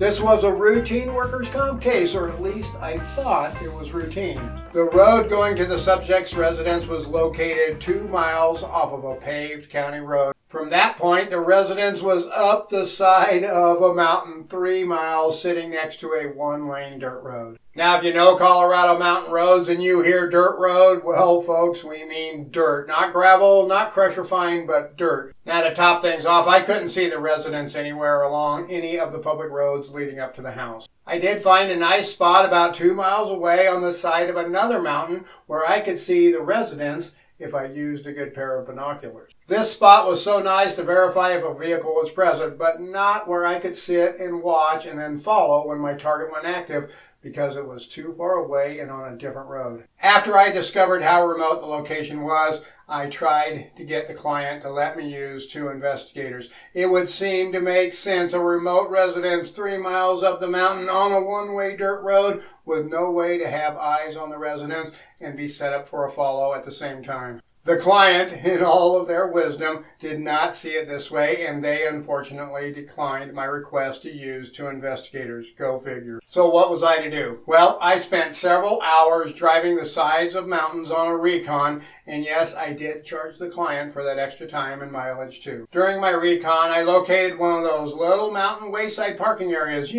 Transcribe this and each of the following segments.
This was a routine workers' comp case, or at least I thought it was routine. The road going to the subject's residence was located 2 miles off of a paved county road. From that point, the residence was up the side of a mountain 3 miles, sitting next to a 1-lane dirt road. Now, if you know Colorado mountain roads and you hear dirt road, well, folks, we mean dirt. Not gravel, not crusher fine, but dirt. Now, to top things off, I couldn't see the residence anywhere along any of the public roads leading up to the house. I did find a nice spot about 2 miles away on the side of another mountain where I could see the residence if I used a good pair of binoculars. This spot was so nice to verify if a vehicle was present, but not where I could sit and watch and then follow when my target went active, because it was too far away and on a different road. After I discovered how remote the location was, I tried to get the client to let me use 2 investigators. It would seem to make sense, a remote residence 3 miles up the mountain on a 1-way dirt road with no way to have eyes on the residence and be set up for a follow at the same time. The client, in all of their wisdom, did not see it this way, and they unfortunately declined my request to use 2 investigators. Go figure. So what was I to do? Well, I spent several hours driving the sides of mountains on a recon, and yes, I did charge the client for that extra time and mileage too. During my recon, I located one of those little mountain wayside parking areas,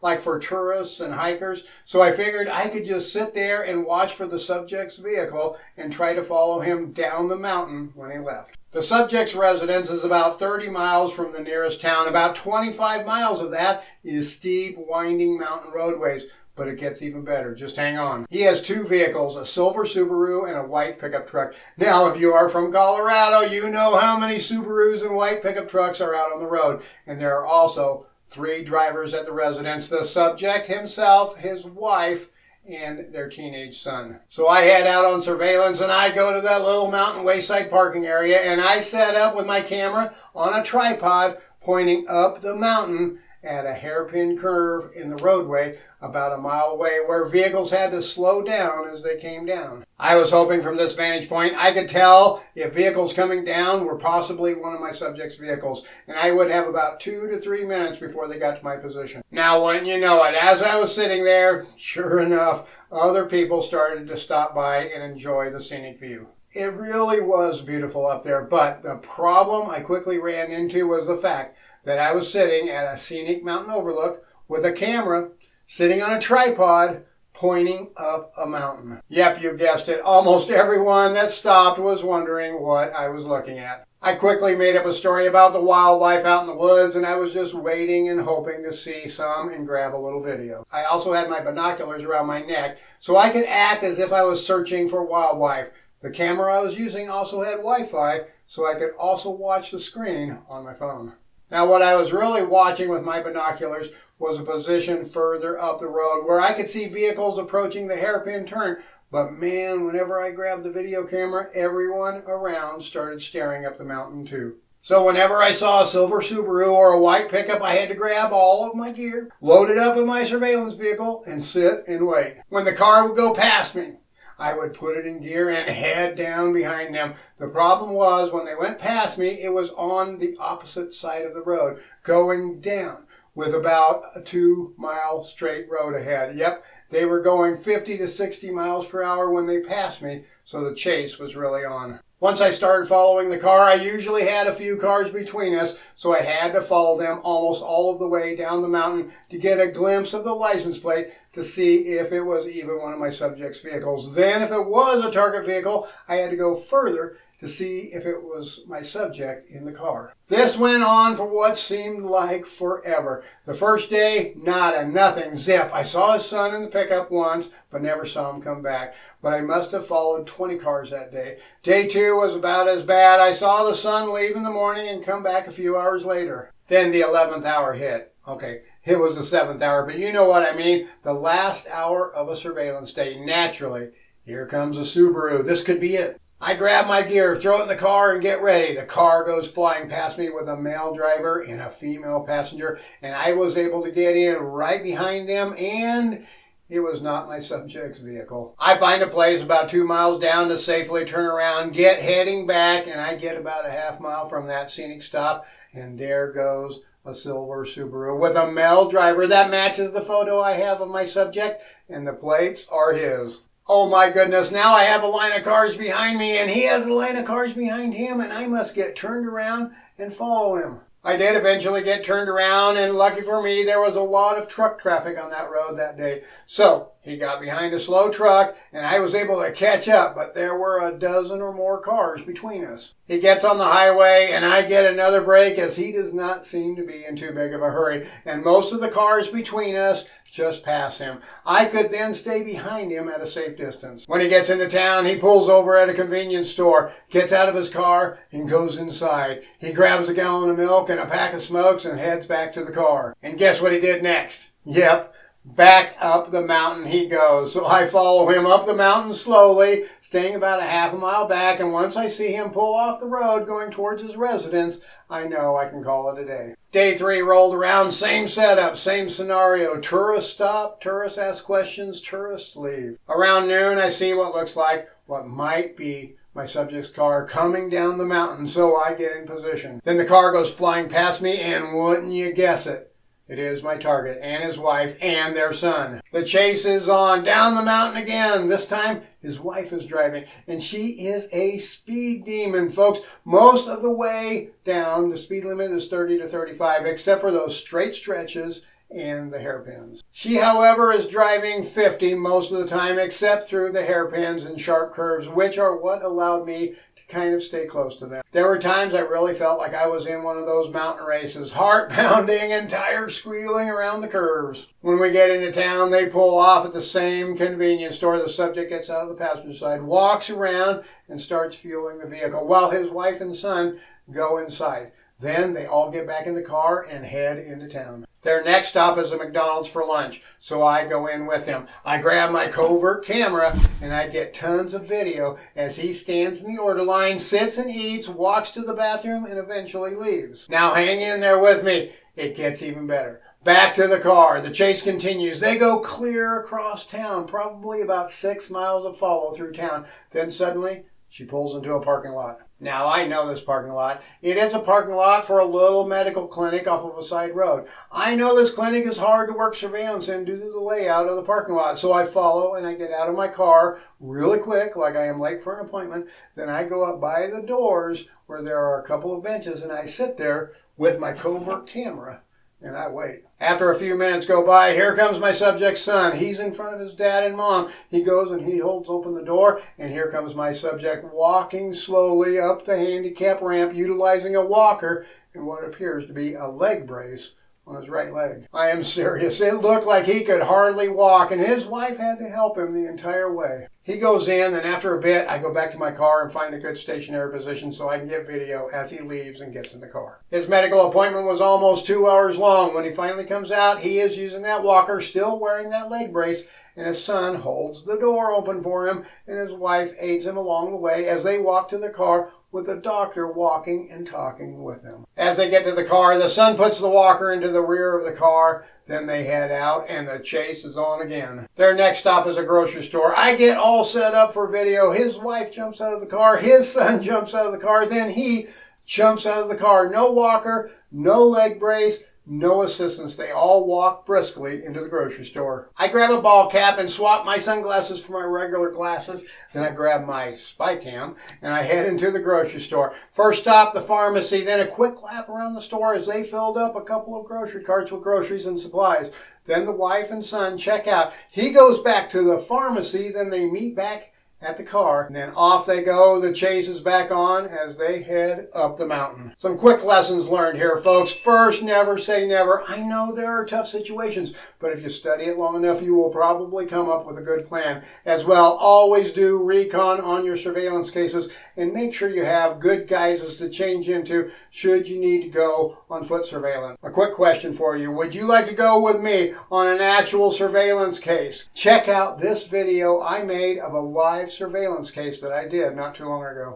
like for tourists and hikers, so I figured I could just sit there and watch for the subject's vehicle and try to follow him down the mountain when he left. The subject's residence is about 30 miles from the nearest town. About 25 miles of that is steep, winding mountain roadways, but it gets even better. Just hang on. He has 2 vehicles, a silver Subaru and a white pickup truck. Now, if you are from Colorado, you know how many Subarus and white pickup trucks are out on the road, and there are also 3 drivers at the residence: the subject himself, his wife, and their teenage son. So I head out on surveillance, and I go to that little mountain wayside parking area, and I set up with my camera on a tripod pointing up the mountain at a hairpin curve in the roadway about a mile away, where vehicles had to slow down as they came down. I was hoping from this vantage point I could tell if vehicles coming down were possibly one of my subject's vehicles, and I would have about 2 to 3 minutes before they got to my position. Now, wouldn't you know it, as I was sitting there, sure enough, other people started to stop by and enjoy the scenic view. It really was beautiful up there, but the problem I quickly ran into was the fact that I was sitting at a scenic mountain overlook with a camera sitting on a tripod pointing up a mountain. Yep, you guessed it. Almost everyone that stopped was wondering what I was looking at. I quickly made up a story about the wildlife out in the woods, and I was just waiting and hoping to see some and grab a little video. I also had my binoculars around my neck so I could act as if I was searching for wildlife. The camera I was using also had Wi-Fi, so I could also watch the screen on my phone. Now, what I was really watching with my binoculars was a position further up the road where I could see vehicles approaching the hairpin turn. But man, whenever I grabbed the video camera, everyone around started staring up the mountain too. So whenever I saw a silver Subaru or a white pickup, I had to grab all of my gear, load it up in my surveillance vehicle, and sit and wait. When the car would go past me, I would put it in gear and head down behind them. The problem was, when they went past me, it was on the opposite side of the road, going down, with about a 2-mile straight road ahead. Yep, they were going 50 to 60 miles per hour when they passed me, so the chase was really on. Once I started following the car, I usually had a few cars between us, so I had to follow them almost all of the way down the mountain to get a glimpse of the license plate to see if it was even one of my subject's vehicles. Then, if it was a target vehicle, I had to go further to see if it was my subject in the car. This went on for what seemed like forever. The first day, nada, nothing, zip. I saw his son in the pickup once, but never saw him come back. But I must have followed 20 cars that day. Day 2 was about as bad. I saw the son leave in the morning and come back a few hours later. Then the 11th hour hit. Okay, it was the 7th hour, but you know what I mean. The last hour of a surveillance day. Naturally, here comes a Subaru. This could be it. I grab my gear, throw it in the car, and get ready. The car goes flying past me with a male driver and a female passenger, and I was able to get in right behind them, and it was not my subject's vehicle. I find a place about 2 miles down to safely turn around, get heading back, and I get about a half mile from that scenic stop, and there goes a silver Subaru with a male driver that matches the photo I have of my subject, and the plates are his. Oh my goodness, now I have a line of cars behind me and he has a line of cars behind him, and I must get turned around and follow him. I did eventually get turned around, and lucky for me, there was a lot of truck traffic on that road that day. So he got behind a slow truck and I was able to catch up, but there were a dozen or more cars between us. He gets on the highway and I get another break, as he does not seem to be in too big of a hurry, and most of the cars between us just pass him. I could then stay behind him at a safe distance. When he gets into town, he pulls over at a convenience store, gets out of his car, and goes inside. He grabs a gallon of milk and a pack of smokes and heads back to the car. And guess what he did next? Yep. Back up the mountain he goes. So I follow him up the mountain slowly, staying about a half a mile back, and once I see him pull off the road going towards his residence, I know I can call it a day. Day 3 rolled around, same setup, same scenario. Tourists stop, tourists ask questions, tourists leave. Around noon, I see what looks like what might be my subject's car coming down the mountain, so I get in position. Then the car goes flying past me, and wouldn't you guess it? It is my target and his wife and their son. The chase is on down the mountain again. This time, his wife is driving, and she is a speed demon, folks. Most of the way down, the speed limit is 30 to 35, except for those straight stretches and the hairpins. She, however, is driving 50 most of the time, except through the hairpins and sharp curves, which are what allowed me to kind of stay close to them. There were times I really felt like I was in one of those mountain races, heart pounding and tires squealing around the curves. When we get into town, they pull off at the same convenience store. The subject gets out of the passenger side, walks around, and starts fueling the vehicle, while his wife and son go inside. Then they all get back in the car and head into town. Their next stop is a McDonald's for lunch, so I go in with him. I grab my covert camera and I get tons of video as he stands in the order line, sits and eats, walks to the bathroom, and eventually leaves. Now hang in there with me. It gets even better. Back to the car. The chase continues. They go clear across town, probably about 6 miles of follow through town. Then suddenly, she pulls into a parking lot. Now, I know this parking lot. It is a parking lot for a little medical clinic off of a side road. I know this clinic is hard to work surveillance in due to the layout of the parking lot, so I follow and I get out of my car really quick, like I am late for an appointment. Then I go up by the doors where there are a couple of benches, and I sit there with my covert camera. And I wait. After a few minutes go by, here comes my subject's son. He's in front of his dad and mom. He goes and he holds open the door, and here comes my subject walking slowly up the handicap ramp, utilizing a walker and what appears to be a leg brace on his right leg. I am serious. It looked like he could hardly walk, and his wife had to help him the entire way. He goes in, and after a bit, I go back to my car and find a good stationary position so I can get video as he leaves and gets in the car. His medical appointment was almost 2 hours long. When he finally comes out, he is using that walker, still wearing that leg brace, and his son holds the door open for him, and his wife aids him along the way as they walk to the car, with the doctor walking and talking with them. As they get to the car, the son puts the walker into the rear of the car. Then they head out, and the chase is on again. Their next stop is a grocery store. I get all set up for video. His wife jumps out of the car. His son jumps out of the car. Then he jumps out of the car. No walker, no leg brace, no assistance. They all walk briskly into the grocery store. I grab a ball cap and swap my sunglasses for my regular glasses. Then I grab my spy cam and I head into the grocery store. First stop, the pharmacy, then a quick lap around the store as they filled up a couple of grocery carts with groceries and supplies. Then the wife and son check out. He goes back to the pharmacy, then they meet back at the car, and then off they go. The chase is back on as they head up the mountain. Some quick lessons learned here, folks. First, never say never. I know there are tough situations, but if you study it long enough, you will probably come up with a good plan. As well, always do recon on your surveillance cases and make sure you have good guises to change into should you need to go on foot surveillance. A quick question for you. Would you like to go with me on an actual surveillance case? Check out this video I made of a live surveillance case that I did not too long ago.